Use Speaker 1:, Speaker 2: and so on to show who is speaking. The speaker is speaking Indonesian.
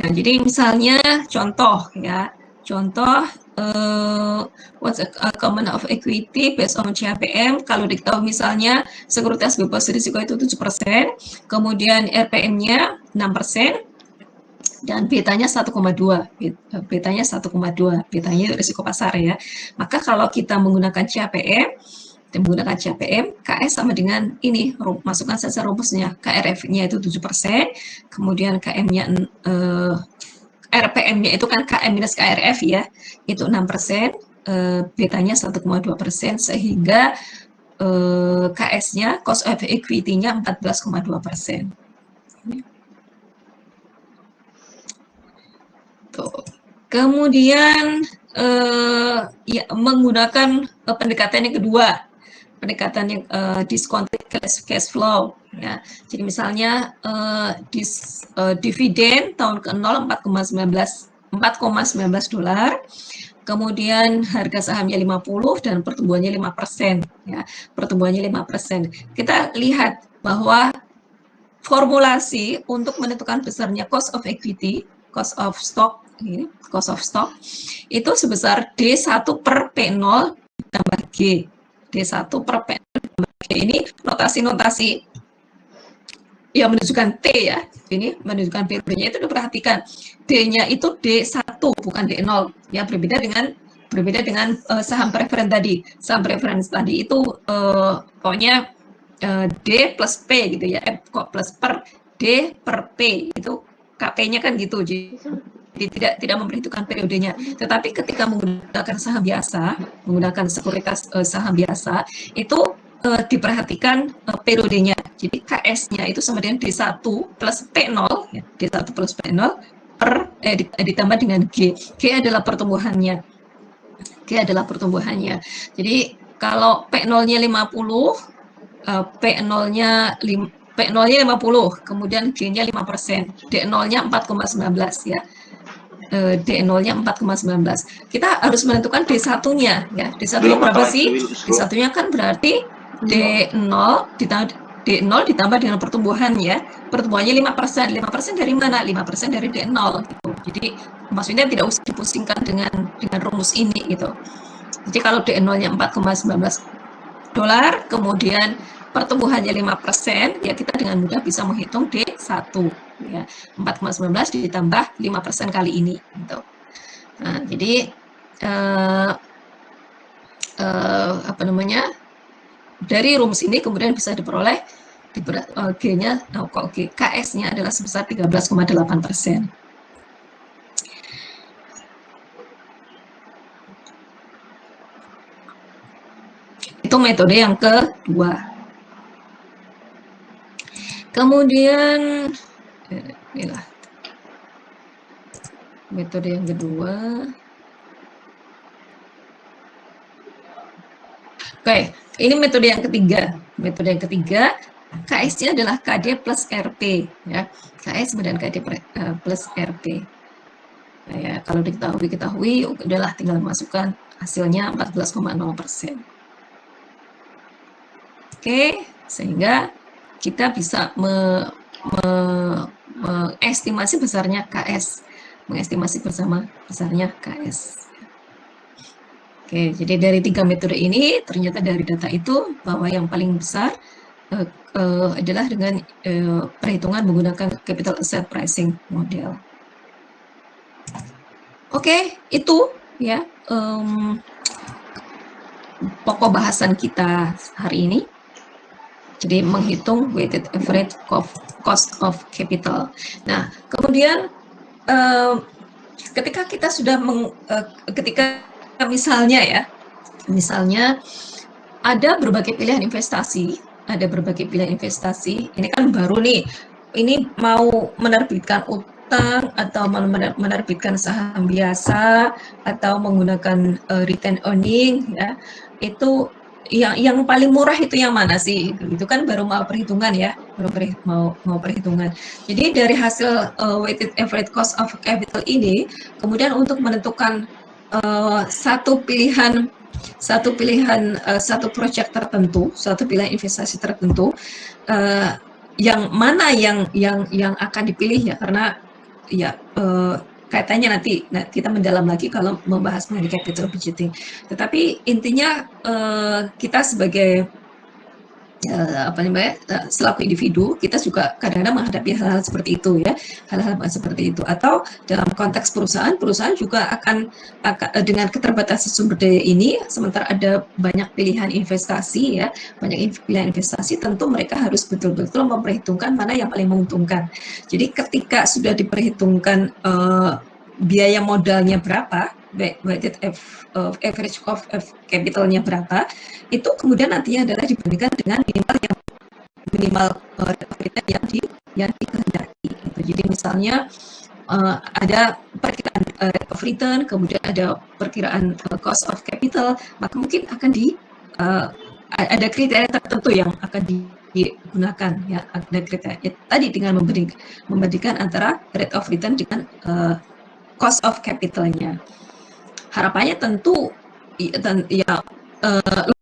Speaker 1: Nah, jadi misalnya contoh ya, what's a common of equity based on CAPM, kalau diketahui misalnya sekuritas bebas risiko itu 7%, kemudian RPM-nya 6%, dan betanya 1,2, betanya 1,2, betanya risiko pasar ya. Maka kalau kita menggunakan CAPM, KS sama dengan ini, masukkan saja rumusnya, KRF-nya itu 7%, kemudian RPM-nya itu kan KM minus KRF ya, itu 6%, betanya 1,2%, sehingga KS-nya, cost of equity-nya 14,2%. Kemudian ya, menggunakan pendekatan yang kedua, pendekatan yang discounted cash flow ya. Jadi misalnya dividen tahun ke-0 $4,19 dolar, kemudian harga sahamnya 50 dan pertumbuhannya 5% ya. Pertumbuhannya 5%. Kita lihat bahwa formulasi untuk menentukan besarnya cost of equity, cost of stock itu sebesar D1 per P0 ditambah G. D1 per P0 ditambah G. Ini notasi-notasi yang menunjukkan T ya. Ini menunjukkan periodenya itu diperhatikan. D-nya itu D1 bukan D0 ya, berbeda dengan saham preferen tadi. Saham preferen tadi itu pokoknya D plus P gitu ya, kok plus per D per P itu KP-nya kan gitu, jadi tidak memperhitungkan periodenya. Tetapi ketika menggunakan saham biasa, menggunakan sekuritas saham biasa, itu diperhatikan periodenya. Jadi KS-nya itu sama dengan D1 plus P0, ya, D1 plus P0 ditambah dengan G. G adalah pertumbuhannya. Jadi kalau P0-nya 50, P0-nya 50, kemudian G-nya 5%, D0-nya 4,19 ya. D0-nya 4,19. Kita harus menentukan D1-nya ya. D1-nya berapa sih? D1-nya kan berarti D0 ditambah dengan pertumbuhan ya. Pertumbuhannya 5%. 5% dari mana? 5% dari D0 gitu. Jadi maksudnya tidak usah dipusingkan dengan rumus ini gitu. Jadi kalau D0-nya 4,19 dolar, kemudian pertumbuhannya 5%, ya kita dengan mudah bisa menghitung D1 ya. 4,19 ditambah 5% kali ini gitu. Nah, jadi dari rumus ini kemudian bisa diperoleh G-nya, KS-nya adalah sebesar 13,8%. Itu metode yang kedua. Kemudian inilah metode yang kedua. Oke, ini metode yang ketiga. Metode yang ketiga, KS-nya adalah KD plus RP ya. KS kemudian KD plus RP. Nah, ya, kalau diketahui udahlah tinggal masukkan hasilnya 14,0%. Oke, sehingga kita bisa mengestimasi besarnya KS, mengestimasi besarnya KS. Oke, jadi dari 3 metode ini ternyata dari data itu bahwa yang paling besar adalah dengan perhitungan menggunakan capital asset pricing model. Oke, itu ya pokok bahasan kita hari ini. Jadi menghitung weighted average cost of capital. Nah, kemudian ketika kita sudah ketika misalnya ada berbagai pilihan investasi, ini kan baru nih, ini mau menerbitkan utang atau menerbitkan saham biasa atau menggunakan retained earning ya, itu yang paling murah itu yang mana sih? Itu kan baru mau perhitungan ya, mau perhitungan. Jadi dari hasil weighted average cost of capital ini, kemudian untuk menentukan satu project tertentu, satu pilihan investasi tertentu, yang mana yang akan dipilih ya, karena ya kaitannya nanti kita mendalam lagi kalau membahas mengenai capital budgeting. Tetapi intinya kita sebagai selaku individu kita juga kadang-kadang menghadapi hal-hal seperti itu ya, hal-hal seperti itu. Atau dalam konteks perusahaan juga akan dengan keterbatasan sumber daya ini, sementara ada banyak pilihan investasi ya, banyak pilihan investasi, tentu mereka harus betul-betul memperhitungkan mana yang paling menguntungkan. Jadi ketika sudah diperhitungkan biaya modalnya berapa, weighted average of capitalnya berapa, itu kemudian nantinya adalah dibandingkan dengan minimal return yang dikehendaki. Gitu. Jadi misalnya ada perkiraan rate of return, kemudian ada perkiraan cost of capital, maka mungkin akan ada kriteria tertentu yang akan digunakan ya, ada kriteria tadi dengan membandingkan antara rate of return dengan cost of capitalnya. Harapannya tentu ya